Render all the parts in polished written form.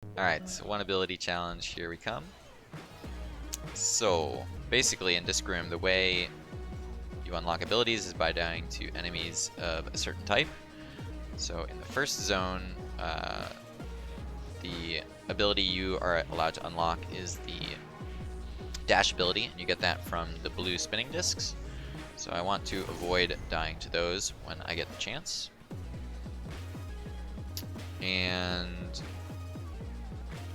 Alright, so one ability challenge, here we come. So, basically in Disc Room, the way you unlock abilities is by dying to enemies of a certain type. So in the first zone, the ability you are allowed to unlock is the dash ability, and you get that from the blue spinning discs. So I want to avoid dying to those when I get the chance. And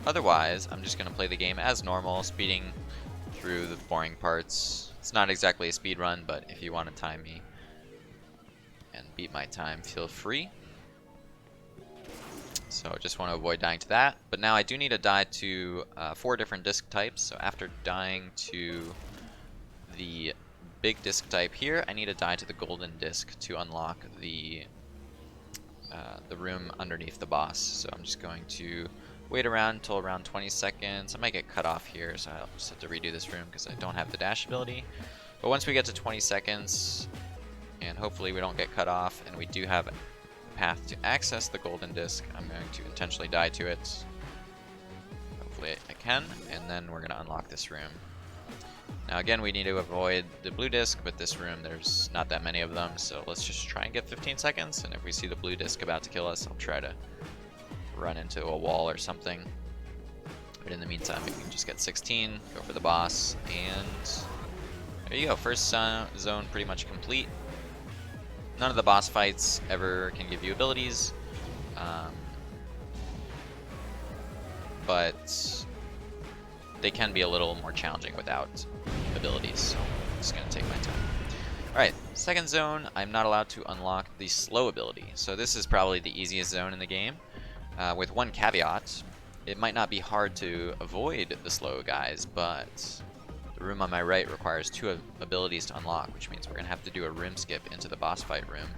otherwise, I'm just going to play the game as normal, speeding through the boring parts. It's not exactly a speed run, but if you want to time me and beat my time, feel free. So just want to avoid dying to that. But now I do need to die to 4 different disc types. So after dying to the big disc type here, I need to die to the golden disc to unlock the room underneath the boss. So I'm just going to wait around until around 20 seconds. I might get cut off here, so I'll just have to redo this room because I don't have the dash ability. But once we get to 20 seconds, and hopefully we don't get cut off, and we do have a path to access the golden disc, I'm going to intentionally die to it. Hopefully I can, and then we're going to unlock this room. Now again, we need to avoid the blue disc, but this room, there's not that many of them, so let's just try and get 15 seconds, and if we see the blue disc about to kill us, I'll try to run into a wall or something. But in the meantime, we can just get 16, go for the boss, and there you go. First zone pretty much complete. None of the boss fights ever can give you abilities, but they can be a little more challenging without abilities, so I'm just going to take my time. Alright, second zone, I'm not allowed to unlock the slow ability. So this is probably the easiest zone in the game, with one caveat. It might not be hard to avoid the slow guys, but the room on my right requires 2 abilities to unlock, which means we're going to have to do a room skip into the boss fight room.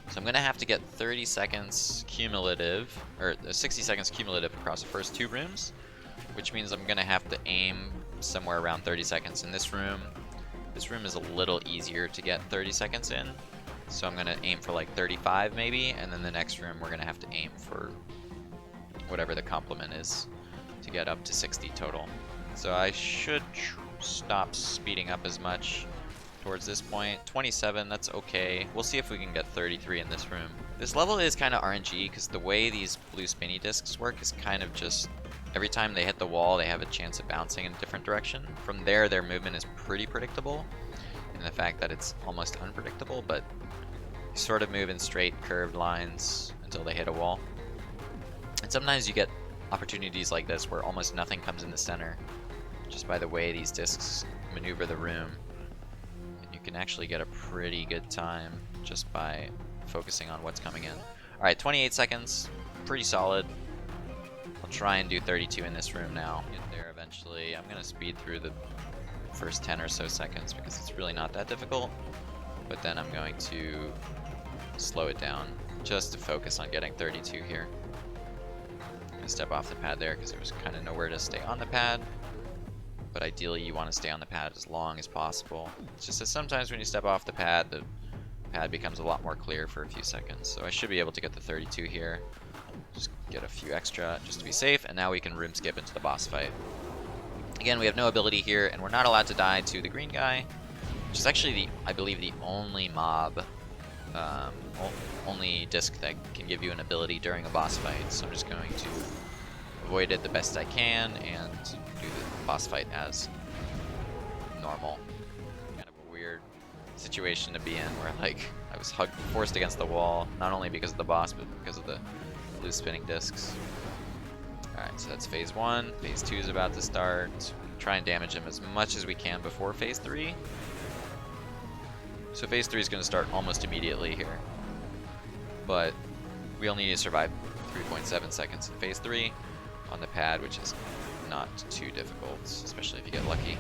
So I'm going to have to get 30 seconds cumulative, or 60 seconds cumulative across the first 2 rooms, which means I'm going to have to aim somewhere around 30 seconds in this room. This room is a little easier to get 30 seconds in, so I'm going to aim for like 35 maybe, and then the next room we're going to have to aim for whatever the complement is to get up to 60 total. So I should stop speeding up as much towards this point. 27, that's okay. We'll see if we can get 33 in this room. This level is kind of RNG because the way these blue spinny discs work is kind of just every time they hit the wall, they have a chance of bouncing in a different direction. From there, their movement is pretty predictable, and the fact that it's almost unpredictable, but you sort of move in straight, curved lines until they hit a wall. And sometimes you get opportunities like this where almost nothing comes in the center, just by the way these discs maneuver the room. And you can actually get a pretty good time just by focusing on what's coming in. Alright, 28 seconds, pretty solid. I'll try and do 32 in this room now. Get there eventually. I'm going to speed through the first 10 or so seconds because it's really not that difficult. But then I'm going to slow it down just to focus on getting 32 here. I'm going to step off the pad there because there was kind of nowhere to stay on the pad. But ideally you want to stay on the pad as long as possible. It's just that sometimes when you step off the pad becomes a lot more clear for a few seconds. So I should be able to get the 32 here. Just get a few extra just to be safe, and now we can room skip into the boss fight. Again, we have no ability here, and we're not allowed to die to the green guy, which is actually, I believe, the only mob, only disc that can give you an ability during a boss fight. So I'm just going to avoid it the best I can and do the boss fight as normal. Kind of a weird situation to be in where, like, I was forced against the wall, not only because of the boss, but because of the blue spinning discs. Alright, so that's phase 1. Phase 2 is about to start. Try and damage him as much as we can before phase 3. So phase 3 is going to start almost immediately here. But we only need to survive 3.7 seconds in phase 3 on the pad, which is not too difficult, especially if you get lucky.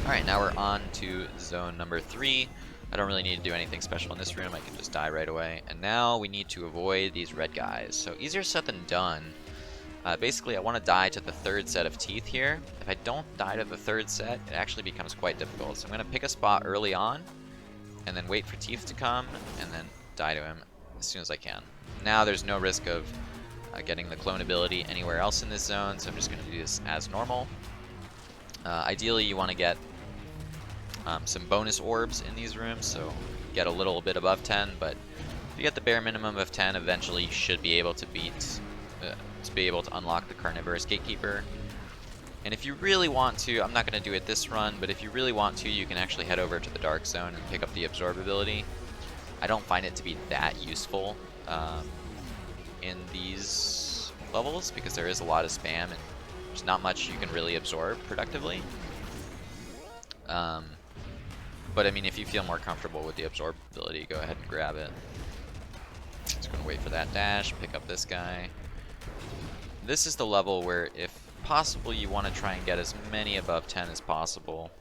Alright, now we're on to zone number 3. I don't really need to do anything special in this room. I can just die right away. And now we need to avoid these red guys. So easier said than done. Basically, I want to die to the 3rd set of teeth here. If I don't die to the 3rd set, it actually becomes quite difficult. So I'm going to pick a spot early on, and then wait for teeth to come, and then die to him as soon as I can. Now there's no risk of getting the clone ability anywhere else in this zone, so I'm just going to do this as normal. Ideally, you want to get some bonus orbs in these rooms, so get a little bit above 10, but if you get the bare minimum of 10, eventually you should be able to unlock the Carnivorous Gatekeeper. And if you really want to, I'm not going to do it this run, but if you really want to, you can actually head over to the Dark Zone and pick up the Absorb ability. I don't find it to be that useful in these levels because there is a lot of spam and there's not much you can really absorb productively. But I mean, if you feel more comfortable with the Absorb ability, go ahead and grab it. Just going to wait for that dash, pick up this guy. This is the level where, if possible, you want to try and get as many above 10 as possible.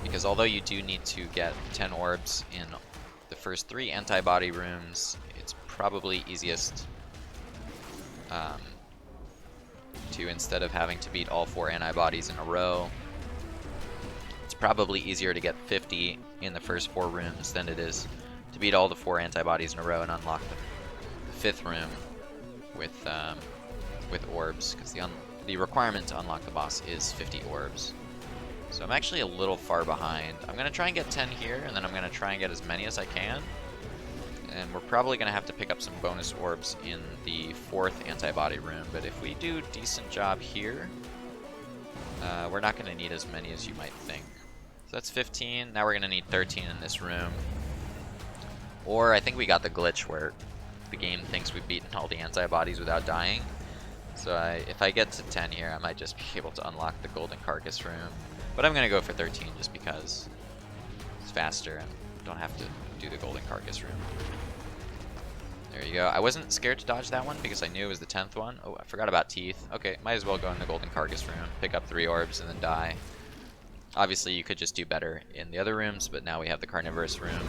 Because although you do need to get 10 orbs in the first 3 antibody rooms, it's probably easiest to, instead of having to beat all 4 antibodies in a row, it's probably easier to get 50 in the first 4 rooms than it is to beat all the 4 antibodies in a row and unlock the 5th room with orbs, because the requirement to unlock the boss is 50 orbs. So I'm actually a little far behind. I'm going to try and get 10 here, and then I'm going to try and get as many as I can. And we're probably going to have to pick up some bonus orbs in the 4th antibody room, but if we do a decent job here, we're not going to need as many as you might think. So that's 15. Now we're going to need 13 in this room. Or I think we got the glitch where the game thinks we've beaten all the antibodies without dying. So if I get to 10 here, I might just be able to unlock the Golden Carcass room. But I'm going to go for 13 just because it's faster and don't have to do the Golden Carcass room. There you go. I wasn't scared to dodge that one because I knew it was the 10th one. Oh, I forgot about Teeth. Okay, might as well go in the Golden Carcass room, pick up 3 orbs, and then die. Obviously, you could just do better in the other rooms, but now we have the Carnivorous room.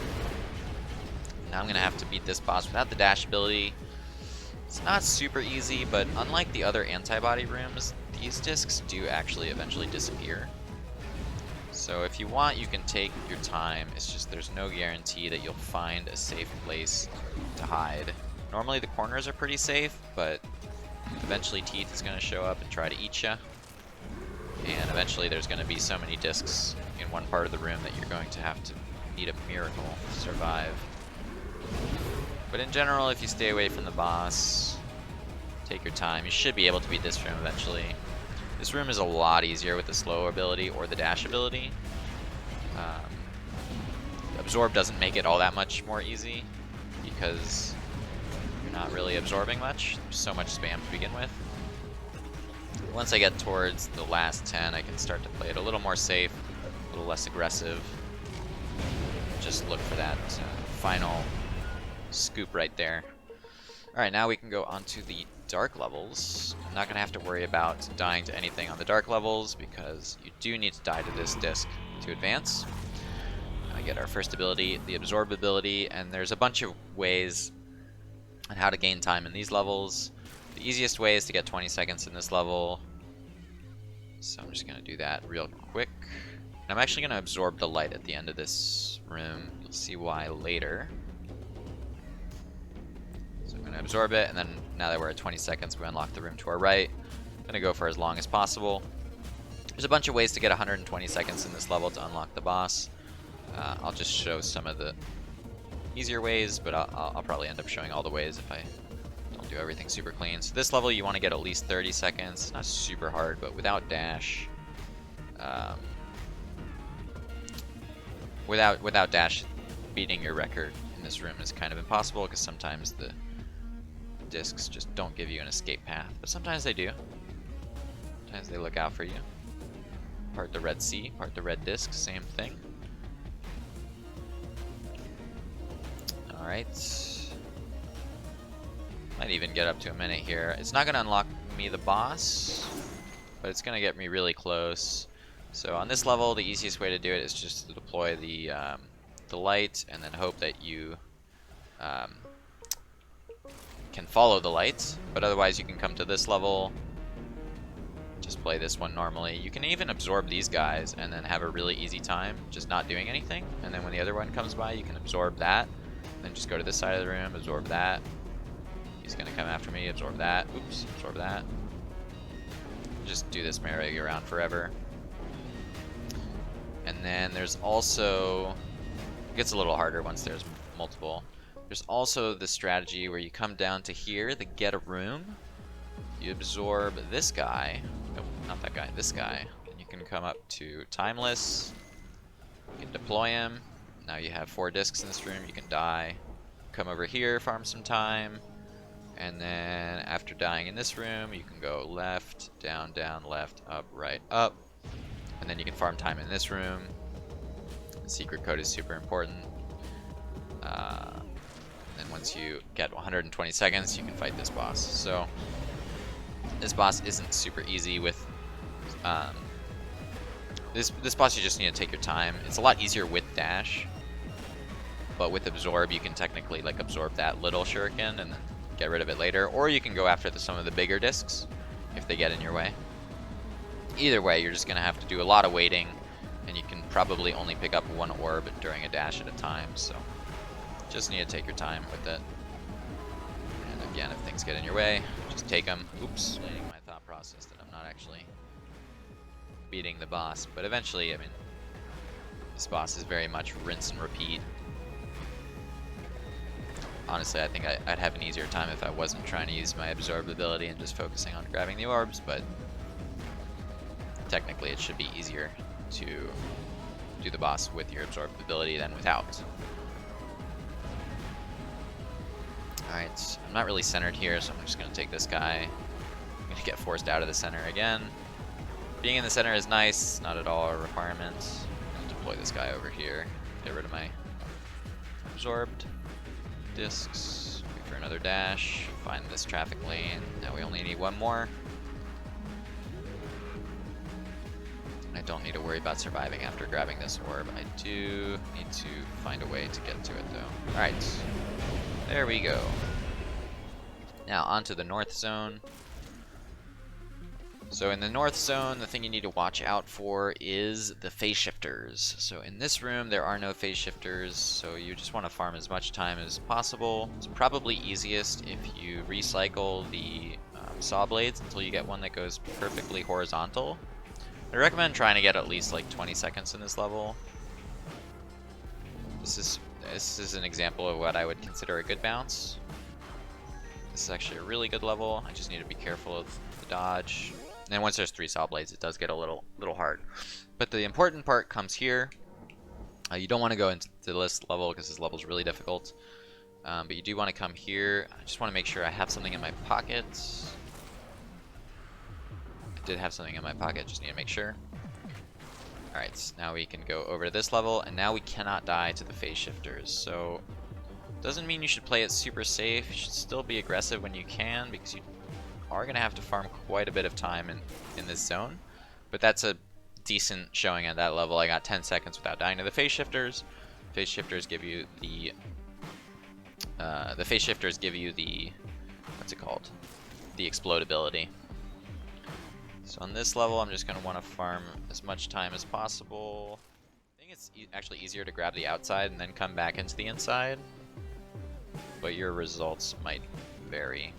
Now I'm going to have to beat this boss without the dash ability. It's not super easy, but unlike the other antibody rooms, these discs do actually eventually disappear. So if you want, you can take your time. It's just there's no guarantee that you'll find a safe place to hide. Normally the corners are pretty safe, but eventually Teeth is going to show up and try to eat you. And eventually there's going to be so many discs in one part of the room that you're going to have to need a miracle to survive. But in general, if you stay away from the boss, take your time, you should be able to beat this room eventually. This room is a lot easier with the slow ability or the dash ability. Absorb doesn't make it all that much more easy because you're not really absorbing much. There's so much spam to begin with. Once I get towards the last 10, I can start to play it a little more safe, a little less aggressive. Just look for that final scoop right there. Alright, now we can go on to the dark levels. I'm not going to have to worry about dying to anything on the dark levels because you do need to die to this disc to advance. I get our first ability, the Absorb ability, and there's a bunch of ways on how to gain time in these levels. The easiest way is to get 20 seconds in this level. So I'm just going to do that real quick. And I'm actually going to absorb the light at the end of this room. You'll see why later. So I'm going to absorb it, and then now that we're at 20 seconds, we unlock the room to our right. I'm going to go for as long as possible. There's a bunch of ways to get 120 seconds in this level to unlock the boss. I'll just show some of the easier ways, but I'll probably end up showing all the ways if I don't do everything super clean. So this level, you want to get at least 30 seconds. It's not super hard, but without dash, without dash, beating your record in this room is kind of impossible because sometimes the discs just don't give you an escape path, but sometimes they do. Sometimes they look out for you. Part the Red Sea, part the red disc, same thing. Alright. Might even get up to a minute here. It's not going to unlock me the boss, but it's going to get me really close. So on this level, the easiest way to do it is just to deploy the light and then hope that you can follow the light. But otherwise, you can come to this level, just play this one normally. You can even absorb these guys and then have a really easy time just not doing anything. And then when the other one comes by, you can absorb that. Then just go to this side of the room, absorb that. He's gonna come after me. Absorb that. Oops. Absorb that. Just do this merry around forever. And then there's also, it gets a little harder once there's multiple. There's also the strategy where you come down to here, the get a room. You absorb this guy. Nope, not that guy, this guy. And you can come up to Timeless. You can deploy him. Now you have 4 discs in this room, you can die. Come over here, farm some time. And then after dying in this room, you can go left, down, down, left, up, right, up. And then you can farm time in this room. The secret code is super important. And once you get 120 seconds, you can fight this boss. So this boss isn't super easy with this boss. You just need to take your time. It's a lot easier with dash, but with absorb you can technically like absorb that little shuriken and then get rid of it later, or you can go after some of the bigger discs if they get in your way. Either way, you're just gonna have to do a lot of waiting, and you can probably only pick up 1 orb during a dash at a time, so just need to take your time with it. And again, if things get in your way, just take them. Oops, explaining my thought process that I'm not actually beating the boss, but eventually, I mean, this boss is very much rinse and repeat. Honestly, I think I'd have an easier time if I wasn't trying to use my absorb ability and just focusing on grabbing the orbs, but technically it should be easier to do the boss with your absorb ability than without. Alright, I'm not really centered here, so I'm just going to take this guy. I'm going to get forced out of the center again. Being in the center is nice, not at all a requirement. I'm going to deploy this guy over here, get rid of my absorbed discs, wait for another dash, find this traffic lane. Now we only need 1 more. I don't need to worry about surviving after grabbing this orb. I do need to find a way to get to it though. Alright, there we go. Now onto the north zone. So in the north zone, the thing you need to watch out for is the phase shifters. So in this room, there are no phase shifters, so you just want to farm as much time as possible. It's probably easiest if you recycle the saw blades until you get one that goes perfectly horizontal. I recommend trying to get at least like 20 seconds in this level. This is an example of what I would consider a good bounce. This is actually a really good level. I just need to be careful of the dodge. And then once there's 3 saw blades, it does get a little hard. But the important part comes here. You don't want to go into this level because this level is really difficult. But you do want to come here. I just want to make sure I have something in my pockets. I did have something in my pocket, just need to make sure. Alright, now we can go over to this level, and now we cannot die to the phase shifters. So, doesn't mean you should play it super safe. You should still be aggressive when you can, because you are going to have to farm quite a bit of time in this zone. But that's a decent showing at that level. I got 10 seconds without dying to the phase shifters. Phase shifters give you the what's it called? The explode ability. So on this level, I'm just going to want to farm as much time as possible. I think it's actually easier to grab the outside and then come back into the inside, but your results might vary.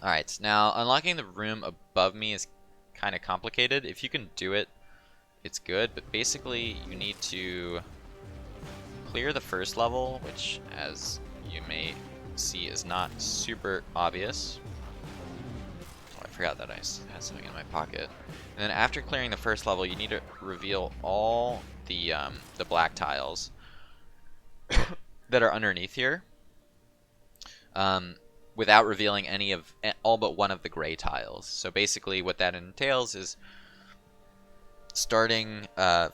Alright, now unlocking the room above me is kind of complicated. If you can do it, it's good, but basically you need to clear the first level, which, as you may see, is not super obvious. Oh, I forgot that I had something in my pocket. And then after clearing the first level, you need to reveal all the black tiles that are underneath here, without revealing all but one of the gray tiles. So basically what that entails is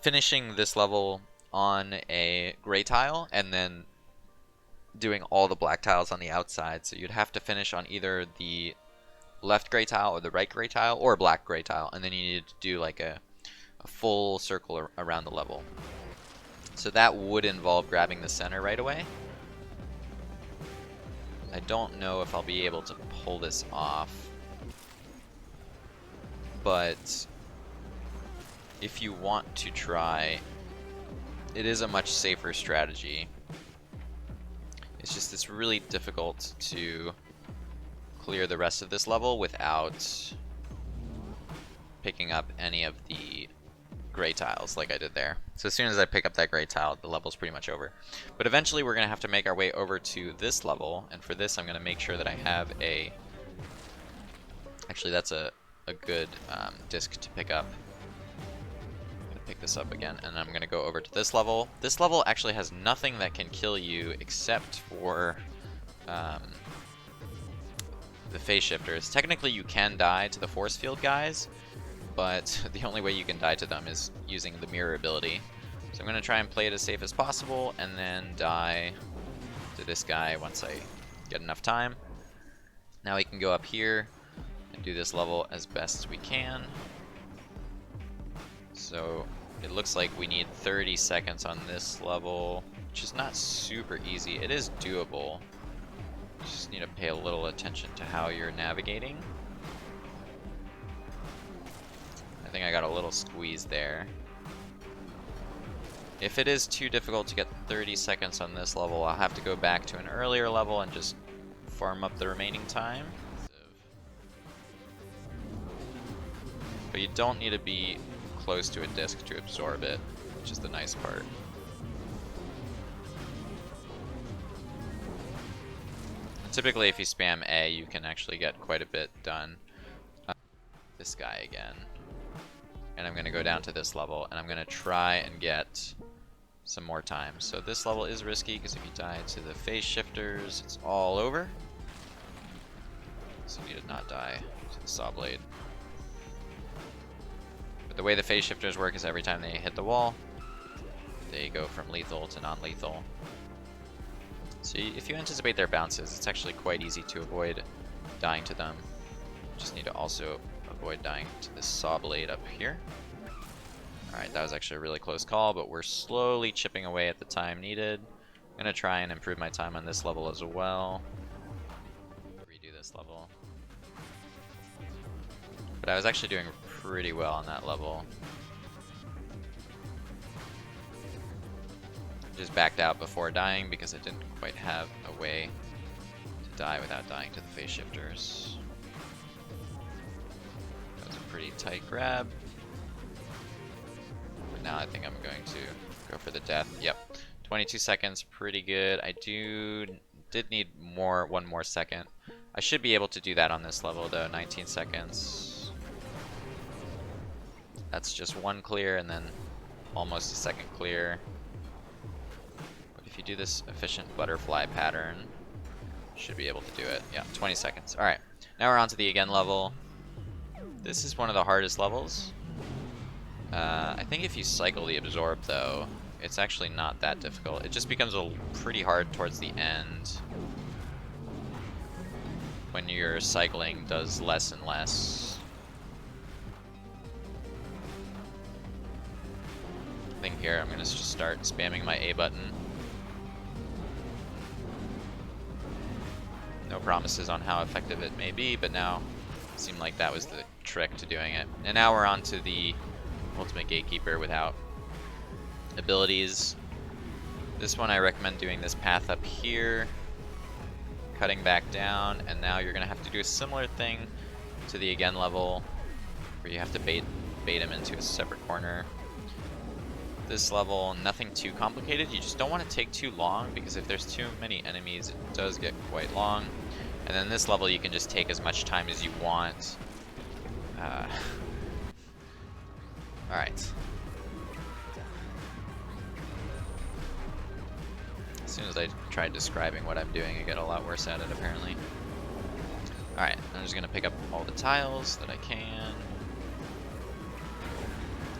finishing this level on a gray tile and then doing all the black tiles on the outside. So you'd have to finish on either the left gray tile or the right gray tile or a black gray tile, and then you need to do like a full circle around the level. So that would involve grabbing the center right away. I don't know if I'll be able to pull this off, but if you want to try, it is a much safer strategy, It's just, it's really difficult to clear the rest of this level without picking up any of the gray tiles like I did there. So as soon as I pick up that gray tile, the level's pretty much over. But eventually we're going to have to make our way over to this level, and for this I'm going to make sure that I have a... Actually, that's a good disc to pick up. I'm going to pick this up again, and I'm going to go over to this level. This level actually has nothing that can kill you except for the phase shifters. Technically you can die to the force field guys, but the only way you can die to them is using the mirror ability. So I'm going to try and play it as safe as possible, and then die to this guy once I get enough time. Now we can go up here and do this level as best as we can. So it looks like we need 30 seconds on this level, which is not super easy. It is doable. You just need to pay a little attention to how you're navigating. I think I got a little squeeze there. If it is too difficult to get 30 seconds on this level, I'll have to go back to an earlier level and just farm up the remaining time. But you don't need to be close to a disc to absorb it, which is the nice part. And typically if you spam A, you can actually get quite a bit done. This guy again. And I'm going to go down to this level, and I'm going to try and get some more time. So this level is risky, because if you die to the phase shifters, it's all over. So you need to not die to the saw blade. But the way the phase shifters work is every time they hit the wall, they go from lethal to non-lethal. So if you anticipate their bounces, it's actually quite easy to avoid dying to them. You just need to also avoid dying to this saw blade up here. Alright, that was actually a really close call, but we're slowly chipping away at the time needed. I'm going to try and improve my time on this level as well. Redo this level. But I was actually doing pretty well on that level. Just backed out before dying because I didn't quite have a way to die without dying to the phase shifters. That was a pretty tight grab. But now I think I'm going to go for the death. Yep. 22 seconds, pretty good. I did need one more second. I should be able to do that on this level though. 19 seconds. That's just one clear and then almost a second clear. But if you do this efficient butterfly pattern, you should be able to do it. Yeah, 20 seconds. Alright, now we're on to the again level. This is one of the hardest levels. I think if you cycle the absorb though, it's actually not that difficult. It just becomes pretty hard towards the end when your cycling does less and less. I think here I'm going to just start spamming my A button. No promises on how effective it may be, but now it seemed like that was the trick to doing it. And now we're on to the Ultimate Gatekeeper without abilities. This one I recommend doing this path up here, cutting back down, and now you're gonna have to do a similar thing to the again level where you have to bait him into a separate corner. This level, nothing too complicated. You just don't want to take too long because if there's too many enemies it does get quite long. And then this level you can just take as much time as you want. Alright. As soon as I tried describing what I'm doing, I get a lot worse at it, apparently. Alright, I'm just going to pick up all the tiles that I can.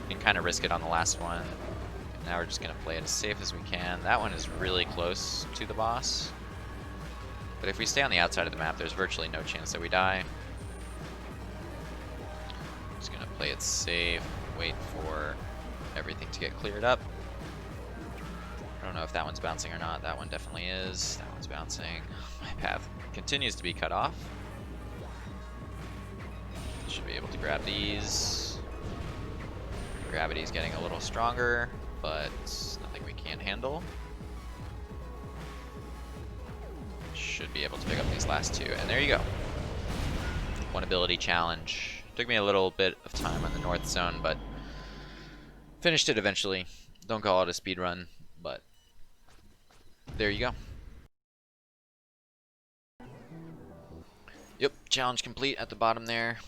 You can kind of risk it on the last one. Now we're just going to play it as safe as we can. That one is really close to the boss. But if we stay on the outside of the map, there's virtually no chance that we die. Just going to play it safe. Wait for everything to get cleared up. I don't know if that one's bouncing or not. That one definitely is. That one's bouncing. My path continues to be cut off. Should be able to grab these. Gravity's getting a little stronger, but nothing we can't handle. should be able to pick up these last two. And there you go. One ability challenge. Took me a little bit of time on the north zone, but finished it eventually. Don't call it a speed run, but there you go. Yep, challenge complete at the bottom there.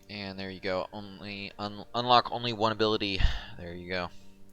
And there you go. Only unlock only one ability. There you go.